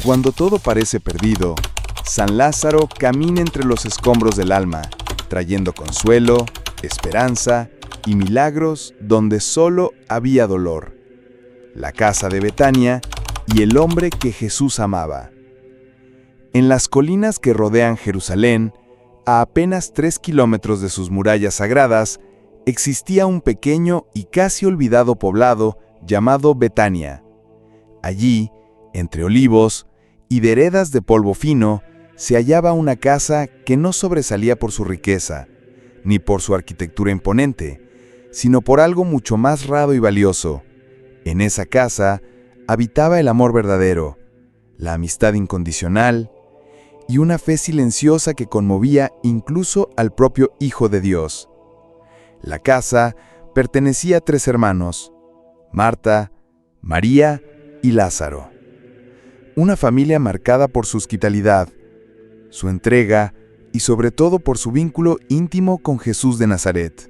Cuando todo parece perdido, San Lázaro camina entre los escombros del alma, trayendo consuelo, esperanza y milagros donde solo había dolor. La casa de Betania y el hombre que Jesús amaba. En las colinas que rodean Jerusalén, a apenas 3 kilómetros de sus murallas sagradas, existía un pequeño y casi olvidado poblado llamado Betania. Allí, entre olivos y veredas de polvo fino, se hallaba una casa que no sobresalía por su riqueza, ni por su arquitectura imponente, sino por algo mucho más raro y valioso. En esa casa habitaba el amor verdadero, la amistad incondicional y una fe silenciosa que conmovía incluso al propio Hijo de Dios. La casa pertenecía a 3 hermanos, Marta, María y Lázaro. Una familia marcada por su hospitalidad, su entrega y sobre todo por su vínculo íntimo con Jesús de Nazaret.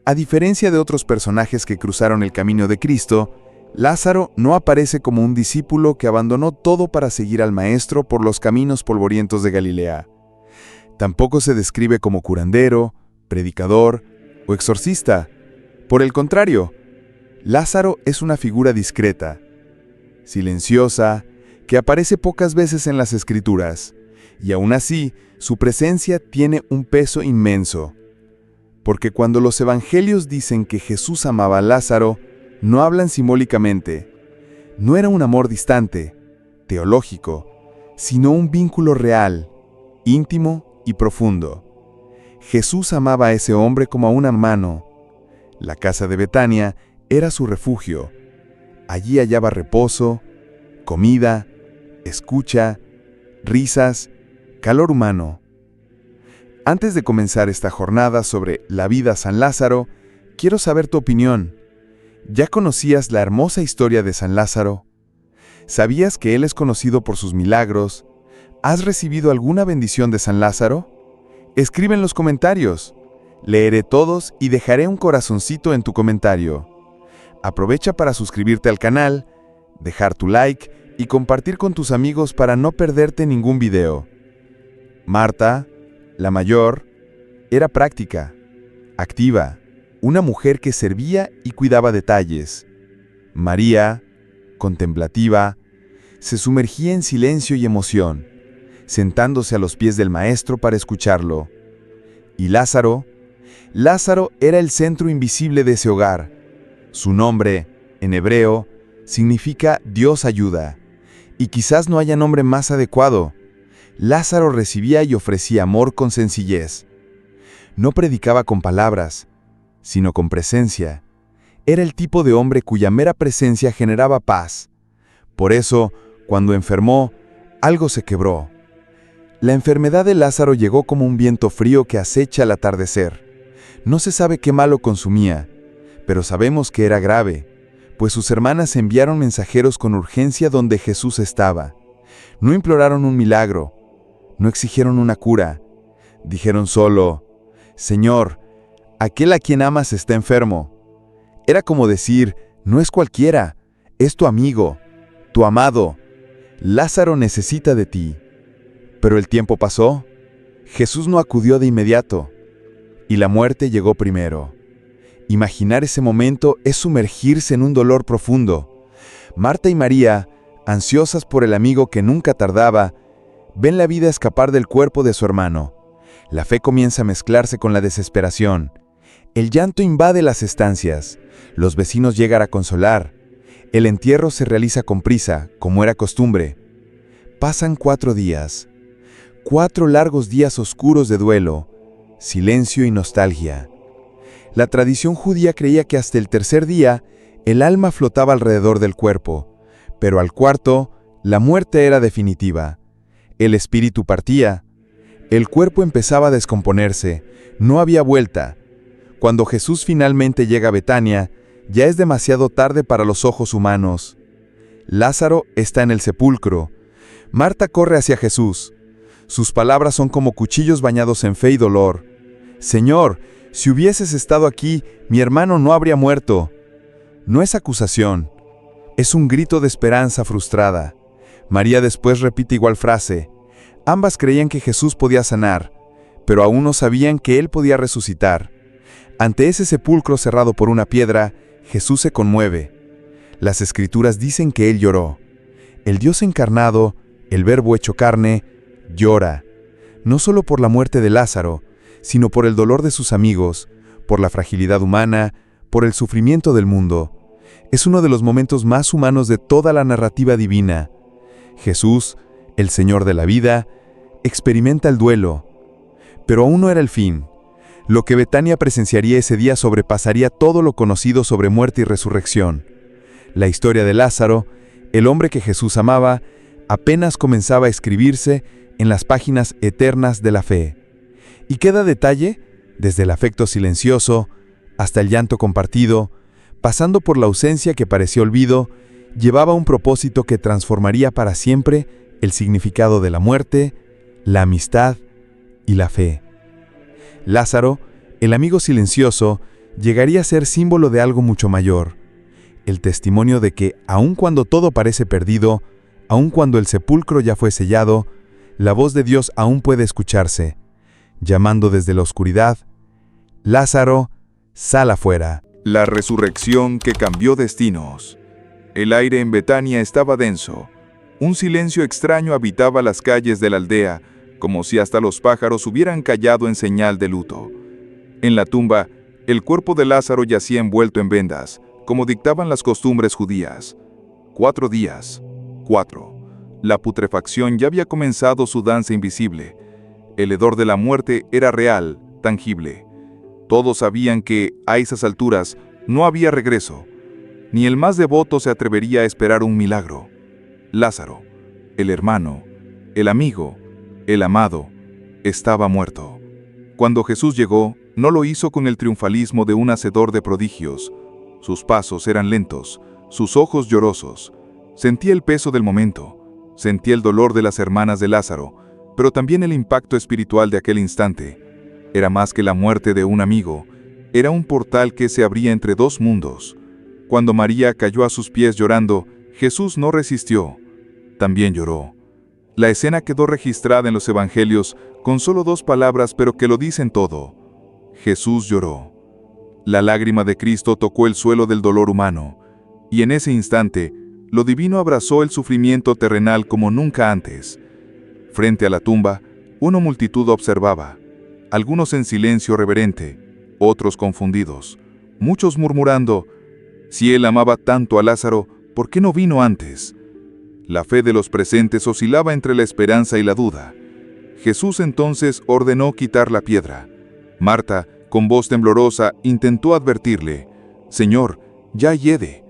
A diferencia de otros personajes que cruzaron el camino de Cristo, Lázaro no aparece como un discípulo que abandonó todo para seguir al Maestro por los caminos polvorientos de Galilea. Tampoco se describe como curandero, predicador o exorcista. Por el contrario, Lázaro es una figura discreta, silenciosa, que aparece pocas veces en las Escrituras, y aún así su presencia tiene un peso inmenso. Porque cuando los evangelios dicen que Jesús amaba a Lázaro, no hablan simbólicamente. No era un amor distante, teológico, sino un vínculo real, íntimo y profundo. Jesús amaba a ese hombre como a un hermano. La casa de Betania era su refugio. Allí hallaba reposo, comida, escucha, risas, calor humano. Antes de comenzar esta jornada sobre la vida San Lázaro, quiero saber tu opinión. ¿Ya conocías la hermosa historia de San Lázaro? ¿Sabías que él es conocido por sus milagros? ¿Has recibido alguna bendición de San Lázaro? Escribe en los comentarios. Leeré todos y dejaré un corazoncito en tu comentario. Aprovecha para suscribirte al canal, dejar tu like y compartir con tus amigos para no perderte ningún video. Marta, la mayor, era práctica, activa, una mujer que servía y cuidaba detalles. María, contemplativa, se sumergía en silencio y emoción, sentándose a los pies del Maestro para escucharlo. Y Lázaro era el centro invisible de ese hogar. Su nombre, en hebreo, significa Dios ayuda, y quizás no haya nombre más adecuado. Lázaro recibía y ofrecía amor con sencillez. No predicaba con palabras, sino con presencia. Era el tipo de hombre cuya mera presencia generaba paz. Por eso, cuando enfermó, algo se quebró. La enfermedad de Lázaro llegó como un viento frío que acecha al atardecer. No se sabe qué mal lo consumía, pero sabemos que era grave, pues sus hermanas enviaron mensajeros con urgencia donde Jesús estaba. No imploraron un milagro, no exigieron una cura. Dijeron solo: Señor, aquel a quien amas está enfermo. Era como decir: no es cualquiera, es tu amigo, tu amado. Lázaro necesita de ti. Pero el tiempo pasó, Jesús no acudió de inmediato, y la muerte llegó primero. Imaginar ese momento es sumergirse en un dolor profundo. Marta y María, ansiosas por el amigo que nunca tardaba, ven la vida escapar del cuerpo de su hermano. La fe comienza a mezclarse con la desesperación. El llanto invade las estancias. Los vecinos llegan a consolar. El entierro se realiza con prisa, como era costumbre. Pasan 4 días. 4 largos días oscuros de duelo, silencio y nostalgia. La tradición judía creía que hasta el tercer día el alma flotaba alrededor del cuerpo, pero al cuarto la muerte era definitiva. El espíritu partía. El cuerpo empezaba a descomponerse. No había vuelta. Cuando Jesús finalmente llega a Betania, ya es demasiado tarde para los ojos humanos. Lázaro está en el sepulcro. Marta corre hacia Jesús. Sus palabras son como cuchillos bañados en fe y dolor. Señor, si hubieses estado aquí, mi hermano no habría muerto. No es acusación, es un grito de esperanza frustrada. María después repite igual frase. Ambas creían que Jesús podía sanar, pero aún no sabían que Él podía resucitar. Ante ese sepulcro cerrado por una piedra, Jesús se conmueve. Las Escrituras dicen que Él lloró. El Dios encarnado, el Verbo hecho carne, llora, no solo por la muerte de Lázaro, sino por el dolor de sus amigos, por la fragilidad humana, por el sufrimiento del mundo. Es uno de los momentos más humanos de toda la narrativa divina. Jesús, el Señor de la vida, experimenta el duelo. Pero aún no era el fin. Lo que Betania presenciaría ese día sobrepasaría todo lo conocido sobre muerte y resurrección. La historia de Lázaro, el hombre que Jesús amaba, apenas comenzaba a escribirse en las páginas eternas de la fe. Y cada detalle, desde el afecto silencioso hasta el llanto compartido, pasando por la ausencia que parecía olvido, llevaba un propósito que transformaría para siempre el significado de la muerte, la amistad y la fe. Lázaro, el amigo silencioso, llegaría a ser símbolo de algo mucho mayor, el testimonio de que, aun cuando todo parece perdido, aun cuando el sepulcro ya fue sellado, la voz de Dios aún puede escucharse, llamando desde la oscuridad, Lázaro, sal afuera. La resurrección que cambió destinos. El aire en Betania estaba denso. Un silencio extraño habitaba las calles de la aldea, como si hasta los pájaros hubieran callado en señal de luto. En la tumba, el cuerpo de Lázaro yacía envuelto en vendas, como dictaban las costumbres judías. 4 días. 4. La putrefacción ya había comenzado su danza invisible. El hedor de la muerte era real, tangible. Todos sabían que, a esas alturas, no había regreso. Ni el más devoto se atrevería a esperar un milagro. Lázaro, el hermano, el amigo, el amado, estaba muerto. Cuando Jesús llegó, no lo hizo con el triunfalismo de un hacedor de prodigios. Sus pasos eran lentos, sus ojos llorosos. Sentía el peso del momento, sentía el dolor de las hermanas de Lázaro, pero también el impacto espiritual de aquel instante. Era más que la muerte de un amigo, era un portal que se abría entre dos mundos. Cuando María cayó a sus pies llorando, Jesús no resistió, también lloró. La escena quedó registrada en los evangelios con solo 2 palabras, pero que lo dicen todo. Jesús lloró. La lágrima de Cristo tocó el suelo del dolor humano, y en ese instante, lo divino abrazó el sufrimiento terrenal como nunca antes. Frente a la tumba, una multitud observaba, algunos en silencio reverente, otros confundidos, muchos murmurando, si él amaba tanto a Lázaro, ¿por qué no vino antes? La fe de los presentes oscilaba entre la esperanza y la duda. Jesús entonces ordenó quitar la piedra. Marta, con voz temblorosa, intentó advertirle, «Señor, ya hiede».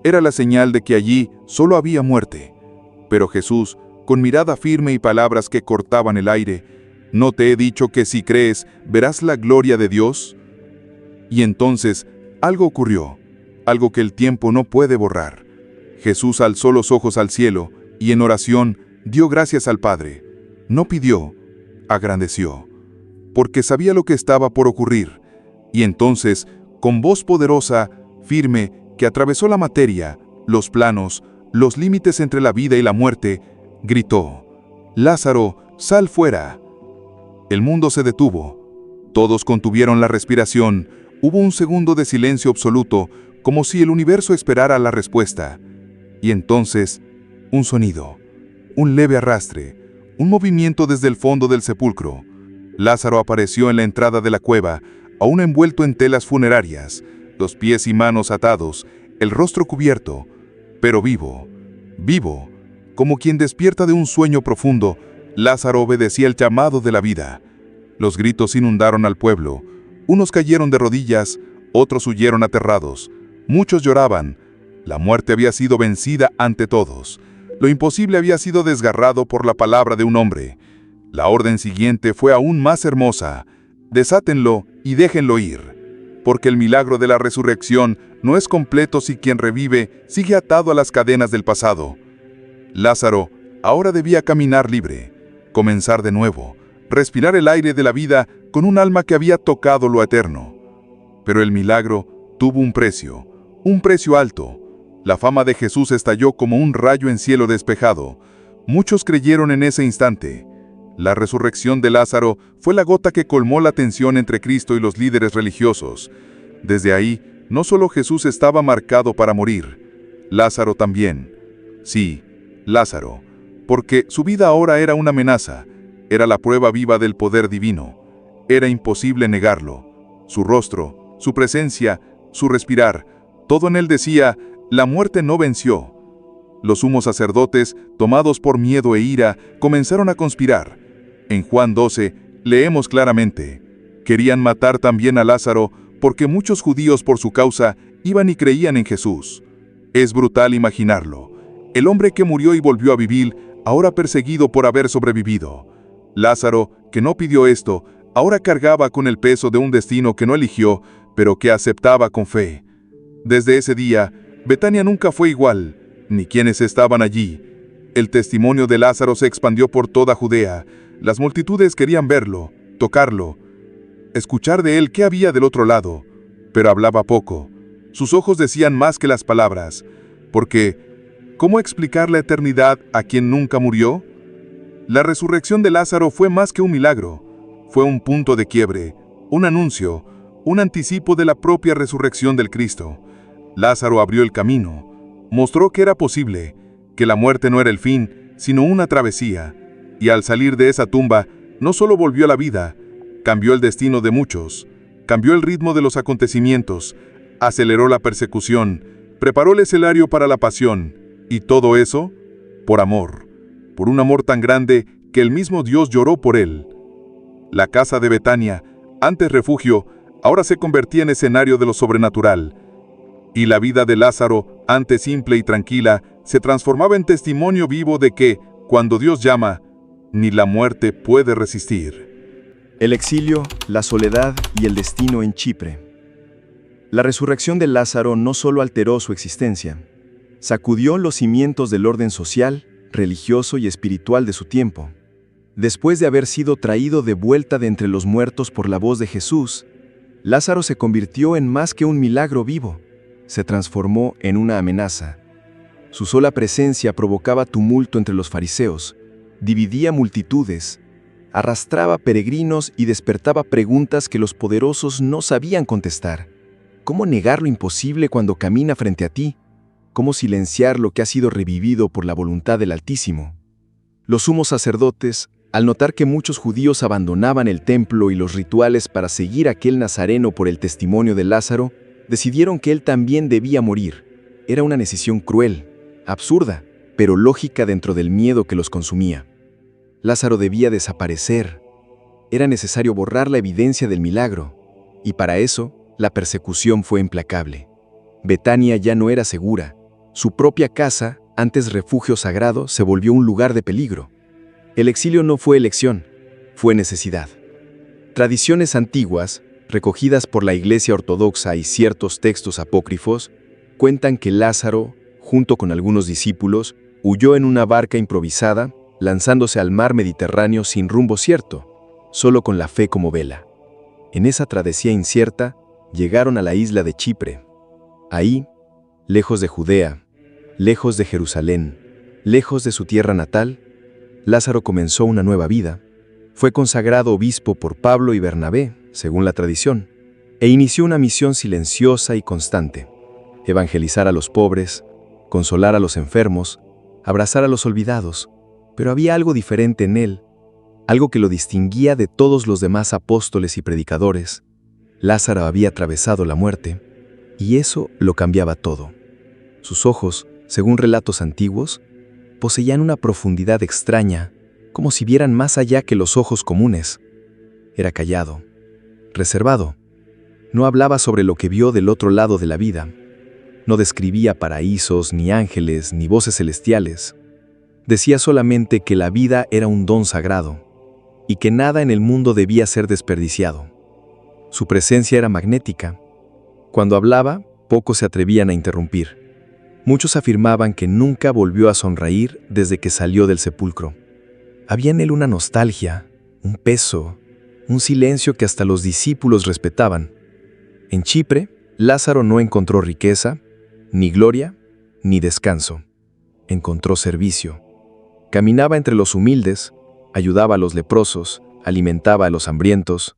Era la señal de que allí solo había muerte. Pero Jesús, con mirada firme y palabras que cortaban el aire, ¿no te he dicho que si crees, verás la gloria de Dios? Y entonces, algo ocurrió, algo que el tiempo no puede borrar. Jesús alzó los ojos al cielo y en oración dio gracias al Padre. No pidió, agradeció, porque sabía lo que estaba por ocurrir. Y entonces, con voz poderosa, firme, que atravesó la materia, los planos, los límites entre la vida y la muerte, gritó, «Lázaro, sal fuera». El mundo se detuvo. Todos contuvieron la respiración. Hubo un segundo de silencio absoluto, como si el universo esperara la respuesta. Y entonces, un sonido, un leve arrastre, un movimiento desde el fondo del sepulcro. Lázaro apareció en la entrada de la cueva, aún envuelto en telas funerarias, los pies y manos atados, el rostro cubierto, pero vivo, vivo, como quien despierta de un sueño profundo. Lázaro obedecía el llamado de la vida. Los gritos inundaron al pueblo. Unos cayeron de rodillas, otros huyeron aterrados. Muchos lloraban. La muerte había sido vencida ante todos. Lo imposible había sido desgarrado por la palabra de un hombre. La orden siguiente fue aún más hermosa. Desátenlo y déjenlo ir. Porque el milagro de la resurrección no es completo si quien revive sigue atado a las cadenas del pasado. Lázaro ahora debía caminar libre, comenzar de nuevo, respirar el aire de la vida con un alma que había tocado lo eterno. Pero el milagro tuvo un precio alto. La fama de Jesús estalló como un rayo en cielo despejado. Muchos creyeron en ese instante. La resurrección de Lázaro fue la gota que colmó la tensión entre Cristo y los líderes religiosos. Desde ahí, no solo Jesús estaba marcado para morir, Lázaro también. Sí, Lázaro, porque su vida ahora era una amenaza, era la prueba viva del poder divino. Era imposible negarlo. Su rostro, su presencia, su respirar, todo en él decía, la muerte no venció. Los sumos sacerdotes, tomados por miedo e ira, comenzaron a conspirar. En Juan 12, leemos claramente, querían matar también a Lázaro porque muchos judíos por su causa iban y creían en Jesús. Es brutal imaginarlo. El hombre que murió y volvió a vivir, ahora perseguido por haber sobrevivido. Lázaro, que no pidió esto, ahora cargaba con el peso de un destino que no eligió, pero que aceptaba con fe. Desde ese día, Betania nunca fue igual, ni quienes estaban allí. El testimonio de Lázaro se expandió por toda Judea. Las multitudes querían verlo, tocarlo, escuchar de él qué había del otro lado, pero hablaba poco. Sus ojos decían más que las palabras, porque ¿cómo explicar la eternidad a quien nunca murió? La resurrección de Lázaro fue más que un milagro, fue un punto de quiebre, un anuncio, un anticipo de la propia resurrección del Cristo. Lázaro abrió el camino, mostró que era posible, que la muerte no era el fin, sino una travesía, y al salir de esa tumba, no solo volvió a la vida, cambió el destino de muchos, cambió el ritmo de los acontecimientos, aceleró la persecución, preparó el escenario para la pasión, y todo eso, por amor, por un amor tan grande que el mismo Dios lloró por él. La casa de Betania, antes refugio, ahora se convertía en escenario de lo sobrenatural, y la vida de Lázaro, antes simple y tranquila, se transformaba en testimonio vivo de que, cuando Dios llama, ni la muerte puede resistir. El exilio, la soledad y el destino en Chipre. La resurrección de Lázaro no solo alteró su existencia, sacudió los cimientos del orden social, religioso y espiritual de su tiempo. Después de haber sido traído de vuelta de entre los muertos por la voz de Jesús, Lázaro se convirtió en más que un milagro vivo, se transformó en una amenaza. Su sola presencia provocaba tumulto entre los fariseos, dividía multitudes, arrastraba peregrinos y despertaba preguntas que los poderosos no sabían contestar. ¿Cómo negar lo imposible cuando camina frente a ti? ¿Cómo silenciar lo que ha sido revivido por la voluntad del Altísimo? Los sumos sacerdotes, al notar que muchos judíos abandonaban el templo y los rituales para seguir a aquel nazareno por el testimonio de Lázaro, decidieron que él también debía morir. Era una decisión cruel, absurda, pero lógica dentro del miedo que los consumía. Lázaro debía desaparecer. Era necesario borrar la evidencia del milagro, y para eso, la persecución fue implacable. Betania ya no era segura. Su propia casa, antes refugio sagrado, se volvió un lugar de peligro. El exilio no fue elección, fue necesidad. Tradiciones antiguas, recogidas por la Iglesia Ortodoxa y ciertos textos apócrifos, cuentan que Lázaro, junto con algunos discípulos, huyó en una barca improvisada, lanzándose al mar Mediterráneo sin rumbo cierto, solo con la fe como vela. En esa travesía incierta, llegaron a la isla de Chipre. Ahí, lejos de Judea, lejos de Jerusalén, lejos de su tierra natal, Lázaro comenzó una nueva vida. Fue consagrado obispo por Pablo y Bernabé, según la tradición, e inició una misión silenciosa y constante: evangelizar a los pobres, consolar a los enfermos, abrazar a los olvidados. Pero había algo diferente en él, algo que lo distinguía de todos los demás apóstoles y predicadores. Lázaro había atravesado la muerte, y eso lo cambiaba todo. Sus ojos, según relatos antiguos, poseían una profundidad extraña, como si vieran más allá que los ojos comunes. Era callado, reservado. No hablaba sobre lo que vio del otro lado de la vida. No describía paraísos, ni ángeles, ni voces celestiales. Decía solamente que la vida era un don sagrado y que nada en el mundo debía ser desperdiciado. Su presencia era magnética. Cuando hablaba, pocos se atrevían a interrumpir. Muchos afirmaban que nunca volvió a sonreír desde que salió del sepulcro. Había en él una nostalgia, un peso, un silencio que hasta los discípulos respetaban. En Chipre, Lázaro no encontró riqueza, ni gloria, ni descanso. Encontró servicio. Caminaba entre los humildes, ayudaba a los leprosos, alimentaba a los hambrientos.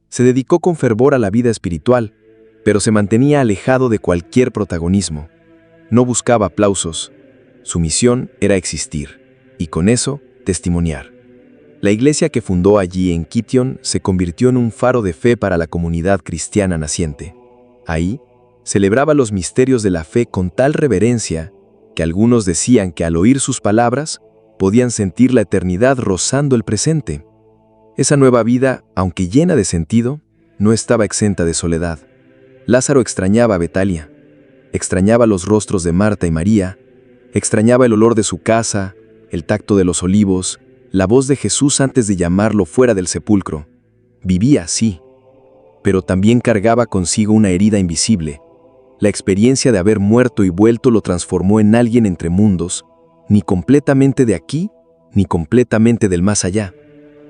Se dedicó con fervor a la vida espiritual, pero se mantenía alejado de cualquier protagonismo. No buscaba aplausos. Su misión era existir, y con eso, testimoniar. La iglesia que fundó allí en Kition se convirtió en un faro de fe para la comunidad cristiana naciente. Ahí, celebraba los misterios de la fe con tal reverencia que algunos decían que al oír sus palabras podían sentir la eternidad rozando el presente. Esa nueva vida, aunque llena de sentido, no estaba exenta de soledad. Lázaro extrañaba a Betalia, extrañaba los rostros de Marta y María, extrañaba el olor de su casa, el tacto de los olivos, la voz de Jesús antes de llamarlo fuera del sepulcro. Vivía, sí, pero también cargaba consigo una herida invisible. La experiencia de haber muerto y vuelto lo transformó en alguien entre mundos, ni completamente de aquí, ni completamente del más allá.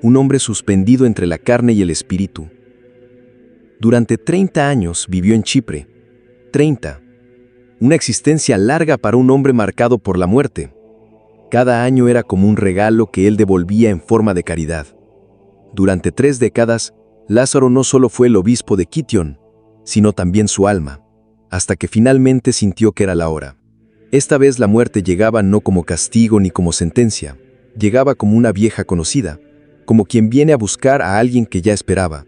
Un hombre suspendido entre la carne y el espíritu. Durante 30 años vivió en Chipre. 30. Una existencia larga para un hombre marcado por la muerte. Cada año era como un regalo que él devolvía en forma de caridad. Durante 3 décadas, Lázaro no solo fue el obispo de Kition, sino también su alma, hasta que finalmente sintió que era la hora. Esta vez la muerte llegaba no como castigo ni como sentencia, llegaba como una vieja conocida, como quien viene a buscar a alguien que ya esperaba.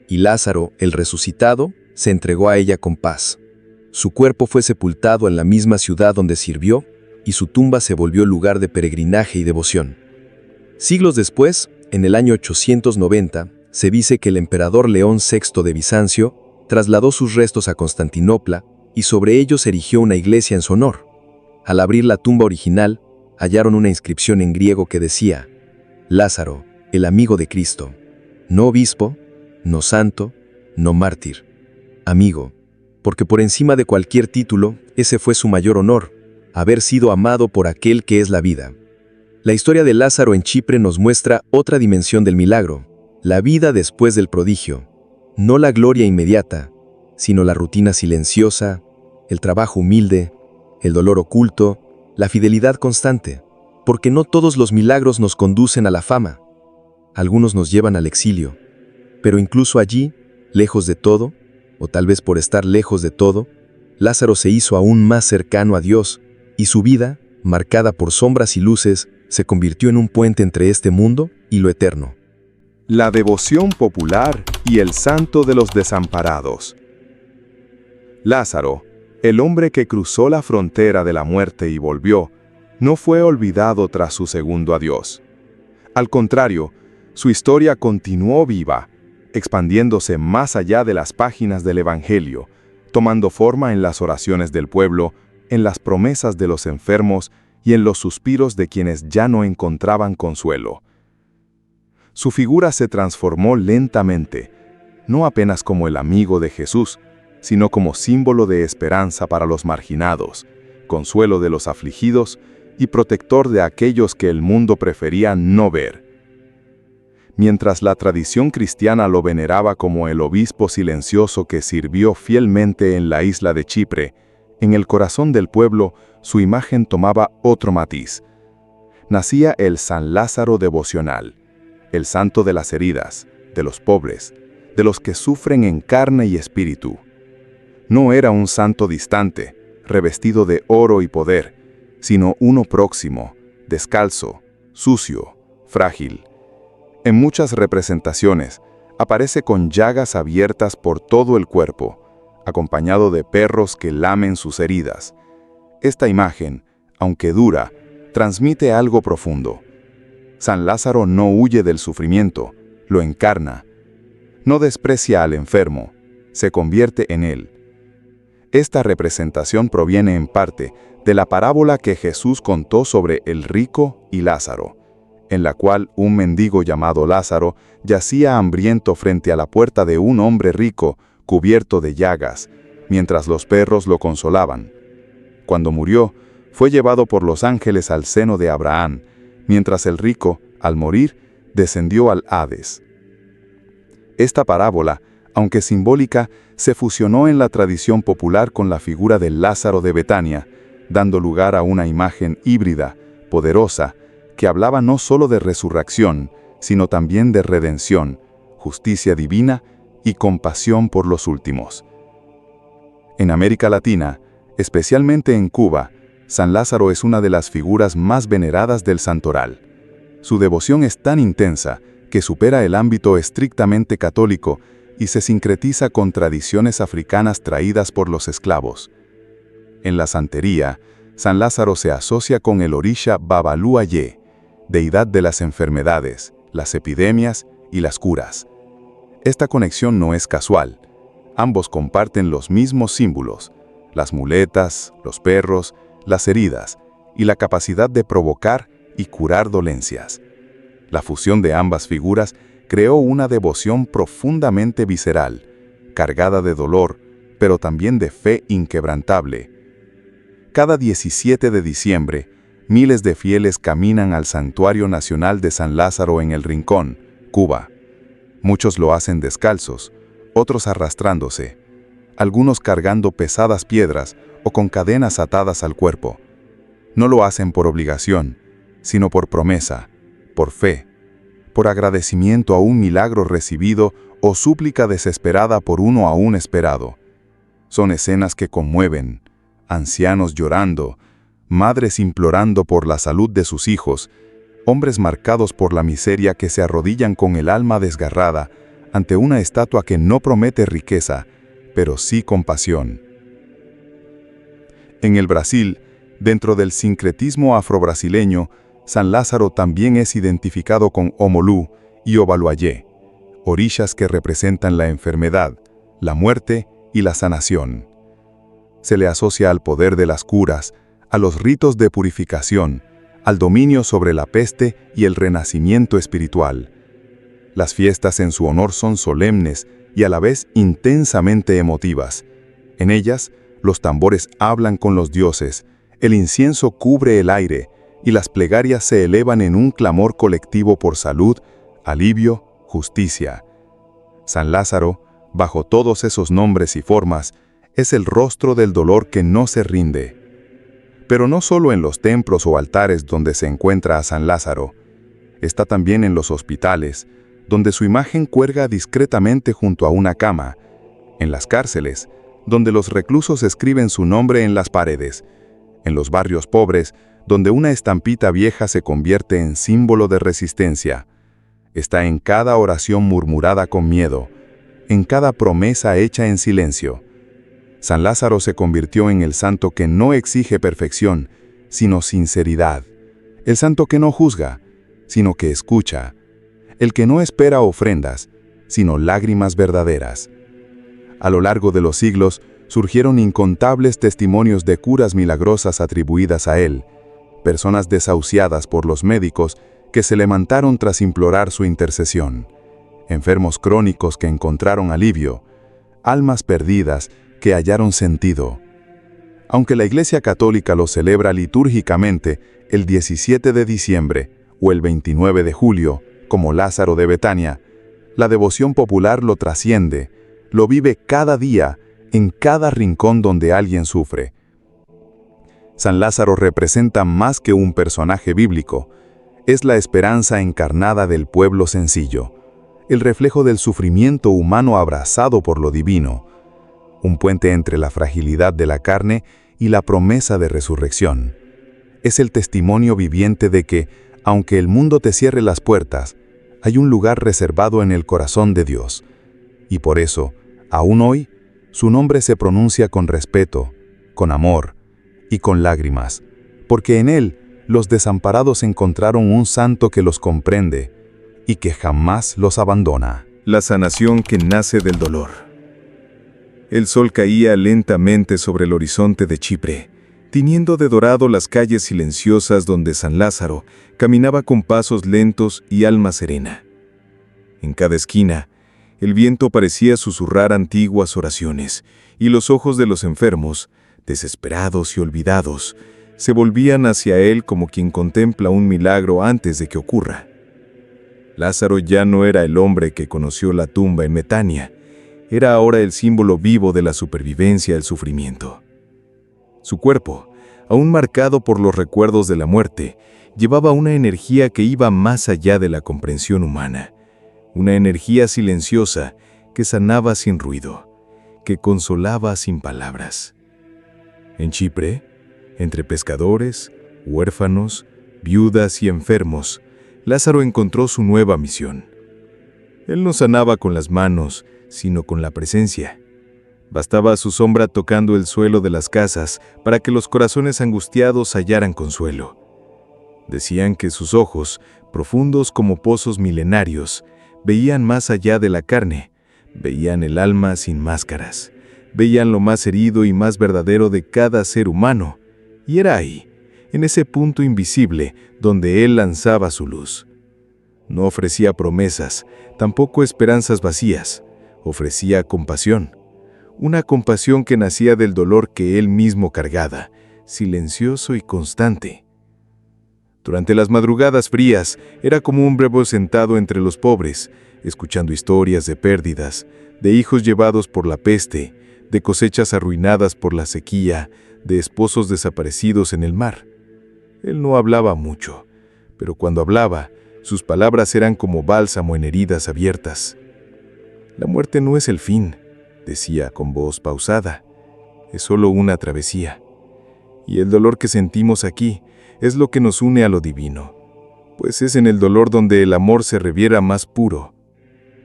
Y Lázaro, el resucitado, se entregó a ella con paz. Su cuerpo fue sepultado en la misma ciudad donde sirvió, y su tumba se volvió lugar de peregrinaje y devoción. Siglos después, en el año 890, se dice que el emperador León VI de Bizancio trasladó sus restos a Constantinopla y sobre ellos erigió una iglesia en su honor. Al abrir la tumba original, hallaron una inscripción en griego que decía: Lázaro, el amigo de Cristo, no obispo, no santo, no mártir, amigo, porque por encima de cualquier título, ese fue su mayor honor, haber sido amado por aquel que es la vida. La historia de Lázaro en Chipre nos muestra otra dimensión del milagro, la vida después del prodigio, no la gloria inmediata, sino la rutina silenciosa, el trabajo humilde, el dolor oculto, la fidelidad constante, porque no todos los milagros nos conducen a la fama. Algunos nos llevan al exilio, pero incluso allí, lejos de todo, o tal vez por estar lejos de todo, Lázaro se hizo aún más cercano a Dios, y su vida, marcada por sombras y luces, se convirtió en un puente entre este mundo y lo eterno. La devoción popular y el santo de los desamparados. Lázaro, el hombre que cruzó la frontera de la muerte y volvió, no fue olvidado tras su segundo adiós. Al contrario, su historia continuó viva, expandiéndose más allá de las páginas del Evangelio, tomando forma en las oraciones del pueblo, en las promesas de los enfermos y en los suspiros de quienes ya no encontraban consuelo. Su figura se transformó lentamente, no apenas como el amigo de Jesús, sino como símbolo de esperanza para los marginados, consuelo de los afligidos y protector de aquellos que el mundo prefería no ver. Mientras la tradición cristiana lo veneraba como el obispo silencioso que sirvió fielmente en la isla de Chipre, en el corazón del pueblo su imagen tomaba otro matiz. Nacía el San Lázaro devocional, el santo de las heridas, de los pobres, de los que sufren en carne y espíritu. No era un santo distante, revestido de oro y poder, sino uno próximo, descalzo, sucio, frágil. En muchas representaciones, aparece con llagas abiertas por todo el cuerpo, acompañado de perros que lamen sus heridas. Esta imagen, aunque dura, transmite algo profundo. San Lázaro no huye del sufrimiento, lo encarna. No desprecia al enfermo, se convierte en él. Esta representación proviene en parte de la parábola que Jesús contó sobre el rico y Lázaro, en la cual un mendigo llamado Lázaro yacía hambriento frente a la puerta de un hombre rico cubierto de llagas, mientras los perros lo consolaban. Cuando murió, fue llevado por los ángeles al seno de Abraham, mientras el rico, al morir, descendió al Hades. Esta parábola, aunque simbólica, se fusionó en la tradición popular con la figura del Lázaro de Betania, dando lugar a una imagen híbrida, poderosa, que hablaba no solo de resurrección, sino también de redención, justicia divina y compasión por los últimos. En América Latina, especialmente en Cuba, San Lázaro es una de las figuras más veneradas del santoral. Su devoción es tan intensa que supera el ámbito estrictamente católico y se sincretiza con tradiciones africanas traídas por los esclavos. En la santería, San Lázaro se asocia con el orisha Babalú Ayé, deidad de las enfermedades, las epidemias y las curas. Esta conexión no es casual. Ambos comparten los mismos símbolos: las muletas, los perros, las heridas y la capacidad de provocar y curar dolencias. La fusión de ambas figuras creó una devoción profundamente visceral, cargada de dolor, pero también de fe inquebrantable. Cada 17 de diciembre, miles de fieles caminan al Santuario Nacional de San Lázaro en El Rincón, Cuba. Muchos lo hacen descalzos, otros arrastrándose, algunos cargando pesadas piedras o con cadenas atadas al cuerpo. No lo hacen por obligación, sino por promesa, por fe, por agradecimiento a un milagro recibido o súplica desesperada por uno aún esperado. Son escenas que conmueven: ancianos llorando, madres implorando por la salud de sus hijos, hombres marcados por la miseria que se arrodillan con el alma desgarrada ante una estatua que no promete riqueza, pero sí compasión. En el Brasil, dentro del sincretismo afrobrasileño, San Lázaro también es identificado con Omolú y Obaluayé, orishas que representan la enfermedad, la muerte y la sanación. Se le asocia al poder de las curas, a los ritos de purificación, al dominio sobre la peste y el renacimiento espiritual. Las fiestas en su honor son solemnes y a la vez intensamente emotivas. En ellas, los tambores hablan con los dioses, el incienso cubre el aire y las plegarias se elevan en un clamor colectivo por salud, alivio, justicia. San Lázaro, bajo todos esos nombres y formas, es el rostro del dolor que no se rinde. Pero no solo en los templos o altares donde se encuentra a San Lázaro, está también en los hospitales, donde su imagen cuelga discretamente junto a una cama, en las cárceles, donde los reclusos escriben su nombre en las paredes, en los barrios pobres, donde una estampita vieja se convierte en símbolo de resistencia. Está en cada oración murmurada con miedo, en cada promesa hecha en silencio. San Lázaro se convirtió en el santo que no exige perfección, sino sinceridad. El santo que no juzga, sino que escucha. El que no espera ofrendas, sino lágrimas verdaderas. A lo largo de los siglos, surgieron incontables testimonios de curas milagrosas atribuidas a él, personas desahuciadas por los médicos que se levantaron tras implorar su intercesión, enfermos crónicos que encontraron alivio, almas perdidas que hallaron sentido. Aunque la Iglesia Católica lo celebra litúrgicamente el 17 de diciembre o el 29 de julio, como Lázaro de Betania, la devoción popular lo trasciende, lo vive cada día, en cada rincón donde alguien sufre. San Lázaro representa más que un personaje bíblico, es la esperanza encarnada del pueblo sencillo, el reflejo del sufrimiento humano abrazado por lo divino, un puente entre la fragilidad de la carne y la promesa de resurrección. Es el testimonio viviente de que, aunque el mundo te cierre las puertas, hay un lugar reservado en el corazón de Dios. Y por eso, aún hoy, su nombre se pronuncia con respeto, con amor y con lágrimas, porque en él los desamparados encontraron un santo que los comprende y que jamás los abandona. La sanación que nace del dolor. El sol caía lentamente sobre el horizonte de Chipre, tiñendo de dorado las calles silenciosas donde San Lázaro caminaba con pasos lentos y alma serena. En cada esquina, el viento parecía susurrar antiguas oraciones, y los ojos de los enfermos, desesperados y olvidados, se volvían hacia él como quien contempla un milagro antes de que ocurra. Lázaro ya no era el hombre que conoció la tumba en Betania, era ahora el símbolo vivo de la supervivencia del sufrimiento. Su cuerpo, aún marcado por los recuerdos de la muerte, llevaba una energía que iba más allá de la comprensión humana, una energía silenciosa que sanaba sin ruido, que consolaba sin palabras. En Chipre, entre pescadores, huérfanos, viudas y enfermos, Lázaro encontró su nueva misión. Él no sanaba con las manos, sino con la presencia. Bastaba su sombra tocando el suelo de las casas para que los corazones angustiados hallaran consuelo. Decían que sus ojos, profundos como pozos milenarios, veían más allá de la carne, veían el alma sin máscaras, veían lo más herido y más verdadero de cada ser humano, y era ahí, en ese punto invisible, donde él lanzaba su luz. No ofrecía promesas, tampoco esperanzas vacías, ofrecía compasión. Una compasión que nacía del dolor que él mismo cargaba, silencioso y constante. Durante las madrugadas frías, era como un brevo sentado entre los pobres, escuchando historias de pérdidas, de hijos llevados por la peste, de cosechas arruinadas por la sequía, de esposos desaparecidos en el mar. Él no hablaba mucho, pero cuando hablaba, sus palabras eran como bálsamo en heridas abiertas. La muerte no es el fin, decía con voz pausada, es solo una travesía. Y el dolor que sentimos aquí es lo que nos une a lo divino, pues es en el dolor donde el amor se reviera más puro.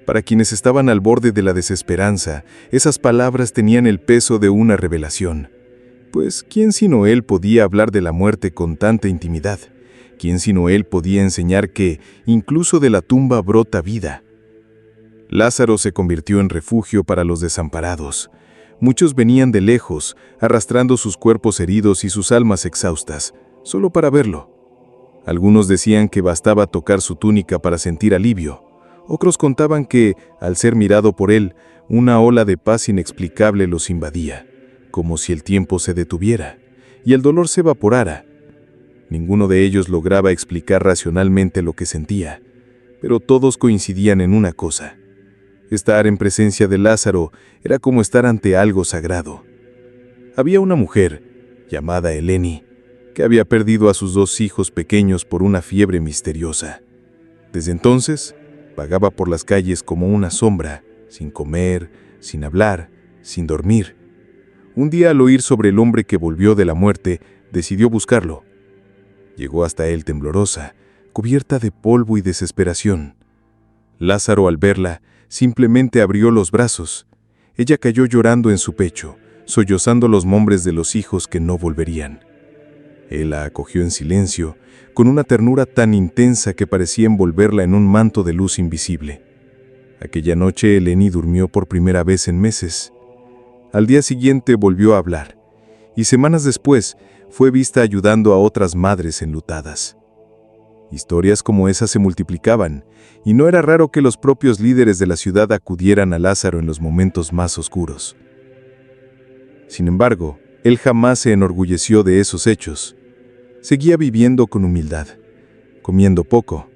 Para quienes estaban al borde de la desesperanza, esas palabras tenían el peso de una revelación. Pues, ¿quién sino él podía hablar de la muerte con tanta intimidad? ¿Quién sino él podía enseñar que, incluso de la tumba brota vida? Lázaro se convirtió en refugio para los desamparados. Muchos venían de lejos, arrastrando sus cuerpos heridos y sus almas exhaustas, solo para verlo. Algunos decían que bastaba tocar su túnica para sentir alivio. Otros contaban que, al ser mirado por él, una ola de paz inexplicable los invadía, como si el tiempo se detuviera y el dolor se evaporara. Ninguno de ellos lograba explicar racionalmente lo que sentía, pero todos coincidían en una cosa. Estar en presencia de Lázaro era como estar ante algo sagrado. Había una mujer, llamada Eleni, que había perdido a sus 2 hijos pequeños por una fiebre misteriosa. Desde entonces, vagaba por las calles como una sombra, sin comer, sin hablar, sin dormir. Un día, al oír sobre el hombre que volvió de la muerte, decidió buscarlo. Llegó hasta él temblorosa, cubierta de polvo y desesperación. Lázaro, al verla, simplemente abrió los brazos. Ella cayó llorando en su pecho, sollozando los nombres de los hijos que no volverían. Él la acogió en silencio, con una ternura tan intensa que parecía envolverla en un manto de luz invisible. Aquella noche Eleni durmió por primera vez en meses. Al día siguiente volvió a hablar, y semanas después fue vista ayudando a otras madres enlutadas. Historias como esas se multiplicaban, y no era raro que los propios líderes de la ciudad acudieran a Lázaro en los momentos más oscuros. Sin embargo, él jamás se enorgulleció de esos hechos. Seguía viviendo con humildad, comiendo poco,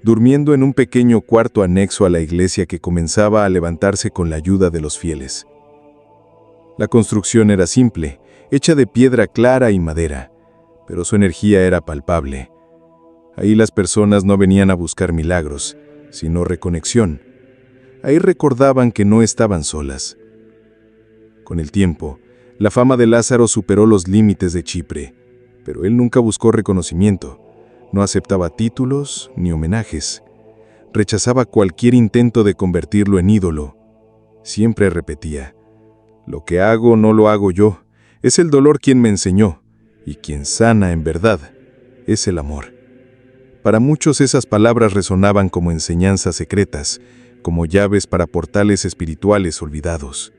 durmiendo en un pequeño cuarto anexo a la iglesia que comenzaba a levantarse con la ayuda de los fieles. La construcción era simple, hecha de piedra clara y madera, pero su energía era palpable. Ahí las personas no venían a buscar milagros, sino reconexión. Ahí recordaban que no estaban solas. Con el tiempo, la fama de Lázaro superó los límites de Chipre, pero él nunca buscó reconocimiento. No aceptaba títulos ni homenajes. Rechazaba cualquier intento de convertirlo en ídolo. Siempre repetía: lo que hago no lo hago yo, es el dolor quien me enseñó, y quien sana en verdad es el amor. Para muchos esas palabras resonaban como enseñanzas secretas, como llaves para portales espirituales olvidados.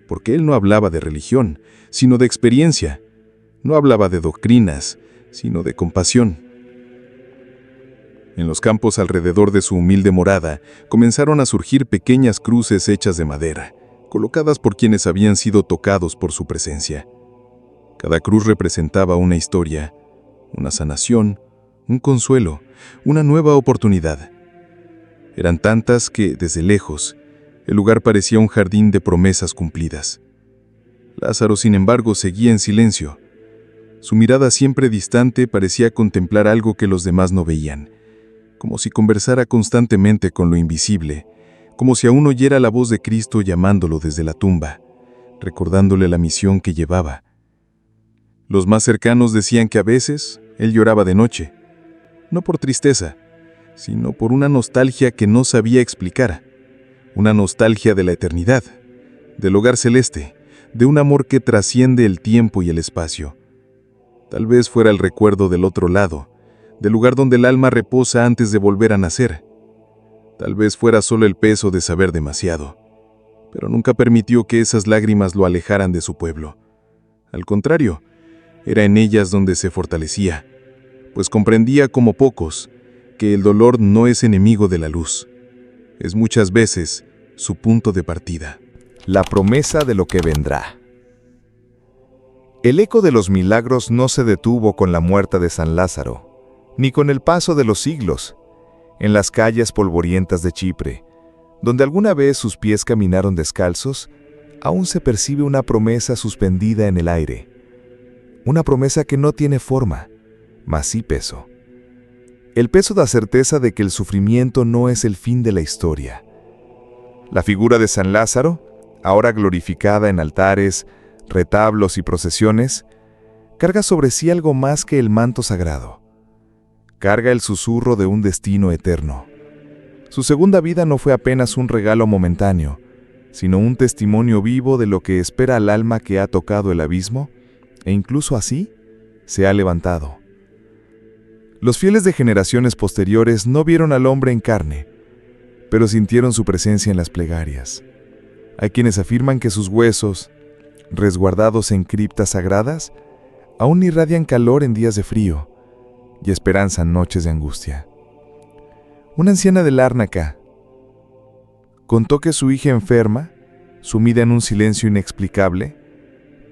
Porque él no hablaba de religión, sino de experiencia. No hablaba de doctrinas, sino de compasión. En los campos alrededor de su humilde morada comenzaron a surgir pequeñas cruces hechas de madera, colocadas por quienes habían sido tocados por su presencia. Cada cruz representaba una historia, una sanación, un consuelo, una nueva oportunidad. Eran tantas que, desde lejos, el lugar parecía un jardín de promesas cumplidas. Lázaro, sin embargo, seguía en silencio. Su mirada siempre distante parecía contemplar algo que los demás no veían, como si conversara constantemente con lo invisible, como si aún oyera la voz de Cristo llamándolo desde la tumba, recordándole la misión que llevaba. Los más cercanos decían que a veces él lloraba de noche, no por tristeza, sino por una nostalgia que no sabía explicar, una nostalgia de la eternidad, del hogar celeste, de un amor que trasciende el tiempo y el espacio. Tal vez fuera el recuerdo del otro lado, del lugar donde el alma reposa antes de volver a nacer. Tal vez fuera solo el peso de saber demasiado, pero nunca permitió que esas lágrimas lo alejaran de su pueblo. Al contrario, era en ellas donde se fortalecía, pues comprendía como pocos que el dolor no es enemigo de la luz, es muchas veces su punto de partida. La promesa de lo que vendrá. El eco de los milagros no se detuvo con la muerte de San Lázaro, ni con el paso de los siglos. En las calles polvorientas de Chipre, donde alguna vez sus pies caminaron descalzos, aún se percibe una promesa suspendida en el aire. Una promesa que no tiene forma, mas sí peso. El peso da certeza de que el sufrimiento no es el fin de la historia. La figura de San Lázaro, ahora glorificada en altares, retablos y procesiones, carga sobre sí algo más que el manto sagrado. Carga el susurro de un destino eterno. Su segunda vida no fue apenas un regalo momentáneo, sino un testimonio vivo de lo que espera al alma que ha tocado el abismo, e incluso así se ha levantado. Los fieles de generaciones posteriores no vieron al hombre en carne, pero sintieron su presencia en las plegarias. Hay quienes afirman que sus huesos, resguardados en criptas sagradas, aún irradian calor en días de frío y esperanza en noches de angustia. Una anciana de Lárnaca contó que su hija enferma, sumida en un silencio inexplicable,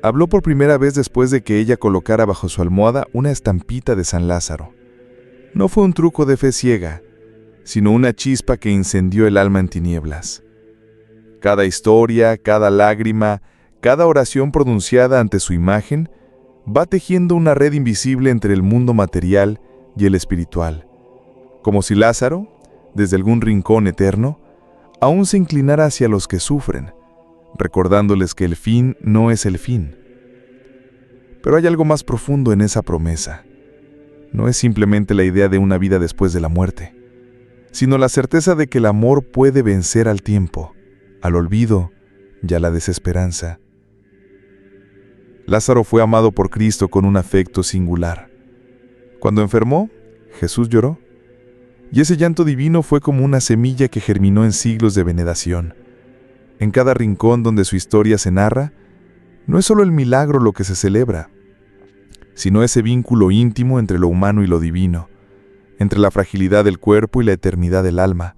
habló por primera vez después de que ella colocara bajo su almohada una estampita de San Lázaro. No fue un truco de fe ciega, sino una chispa que incendió el alma en tinieblas. Cada historia, cada lágrima, cada oración pronunciada ante su imagen va tejiendo una red invisible entre el mundo material y el espiritual, como si Lázaro, desde algún rincón eterno, aún se inclinara hacia los que sufren, recordándoles que el fin no es el fin. Pero hay algo más profundo en esa promesa. No es simplemente la idea de una vida después de la muerte, sino la certeza de que el amor puede vencer al tiempo, al olvido y a la desesperanza. Lázaro fue amado por Cristo con un afecto singular. Cuando enfermó, Jesús lloró, y ese llanto divino fue como una semilla que germinó en siglos de veneración. En cada rincón donde su historia se narra, no es solo el milagro lo que se celebra, sino ese vínculo íntimo entre lo humano y lo divino, entre la fragilidad del cuerpo y la eternidad del alma.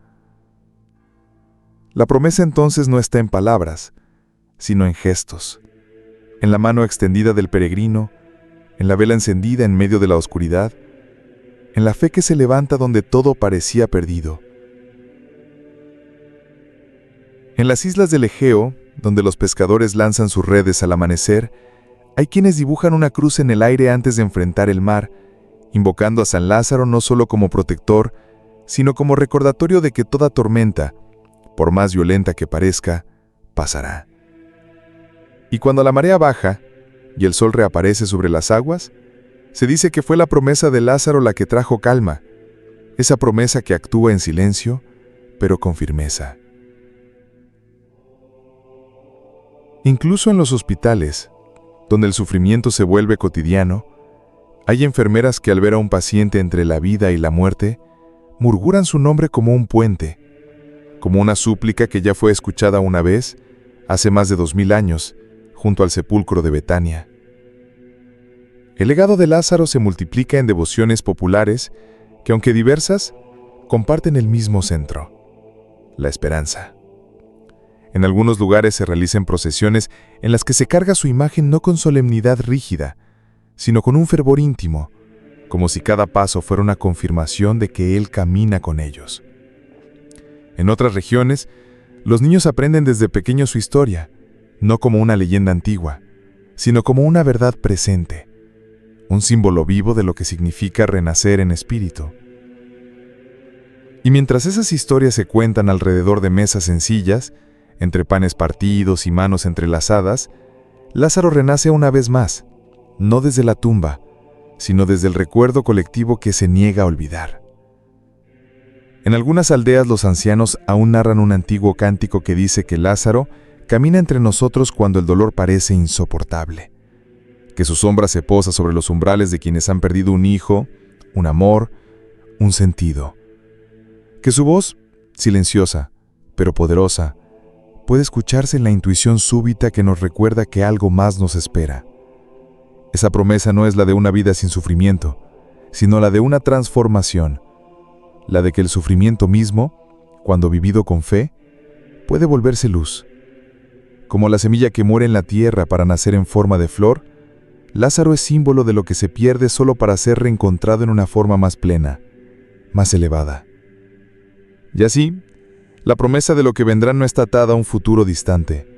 La promesa entonces no está en palabras, sino en gestos, en la mano extendida del peregrino, en la vela encendida en medio de la oscuridad, en la fe que se levanta donde todo parecía perdido. En las islas del Egeo, donde los pescadores lanzan sus redes al amanecer, hay quienes dibujan una cruz en el aire antes de enfrentar el mar, invocando a San Lázaro no solo como protector, sino como recordatorio de que toda tormenta, por más violenta que parezca, pasará. Y cuando la marea baja y el sol reaparece sobre las aguas, se dice que fue la promesa de Lázaro la que trajo calma, esa promesa que actúa en silencio, pero con firmeza. Incluso en los hospitales, donde el sufrimiento se vuelve cotidiano, hay enfermeras que al ver a un paciente entre la vida y la muerte, murmuran su nombre como un puente, como una súplica que ya fue escuchada una vez, hace más de 2000 años, junto al sepulcro de Betania. El legado de Lázaro se multiplica en devociones populares que, aunque diversas, comparten el mismo centro: la esperanza. En algunos lugares se realizan procesiones en las que se carga su imagen no con solemnidad rígida, sino con un fervor íntimo, como si cada paso fuera una confirmación de que Él camina con ellos. En otras regiones, los niños aprenden desde pequeños su historia, no como una leyenda antigua, sino como una verdad presente, un símbolo vivo de lo que significa renacer en espíritu. Y mientras esas historias se cuentan alrededor de mesas sencillas, entre panes partidos y manos entrelazadas, Lázaro renace una vez más, no desde la tumba, sino desde el recuerdo colectivo que se niega a olvidar. En algunas aldeas los ancianos aún narran un antiguo cántico que dice que Lázaro camina entre nosotros cuando el dolor parece insoportable, que su sombra se posa sobre los umbrales de quienes han perdido un hijo, un amor, un sentido, que su voz, silenciosa, pero poderosa, puede escucharse en la intuición súbita que nos recuerda que algo más nos espera. Esa promesa no es la de una vida sin sufrimiento, sino la de una transformación, la de que el sufrimiento mismo, cuando vivido con fe, puede volverse luz. Como la semilla que muere en la tierra para nacer en forma de flor, Lázaro es símbolo de lo que se pierde solo para ser reencontrado en una forma más plena, más elevada. Y así, la promesa de lo que vendrá no está atada a un futuro distante.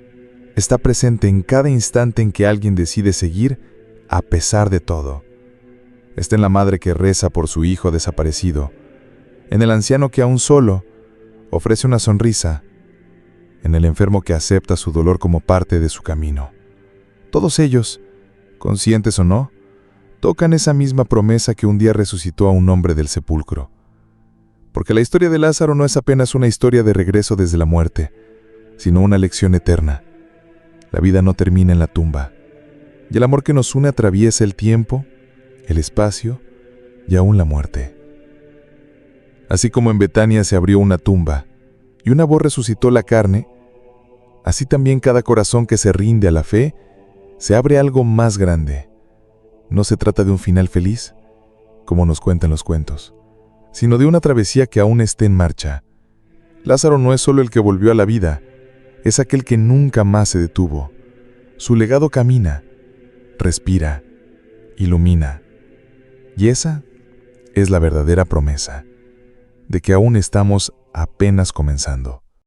Está presente en cada instante en que alguien decide seguir a pesar de todo. Está en la madre que reza por su hijo desaparecido, en el anciano que aún solo ofrece una sonrisa, en el enfermo que acepta su dolor como parte de su camino. Todos ellos, conscientes o no, tocan esa misma promesa que un día resucitó a un hombre del sepulcro. Porque la historia de Lázaro no es apenas una historia de regreso desde la muerte, sino una lección eterna. La vida no termina en la tumba, y el amor que nos une atraviesa el tiempo, el espacio y aún la muerte. Así como en Betania se abrió una tumba y una voz resucitó la carne, así también cada corazón que se rinde a la fe se abre algo más grande. No se trata de un final feliz, como nos cuentan los cuentos, sino de una travesía que aún esté en marcha. Lázaro no es solo el que volvió a la vida, es aquel que nunca más se detuvo. Su legado camina, respira, ilumina. Y esa es la verdadera promesa, de que aún estamos apenas comenzando.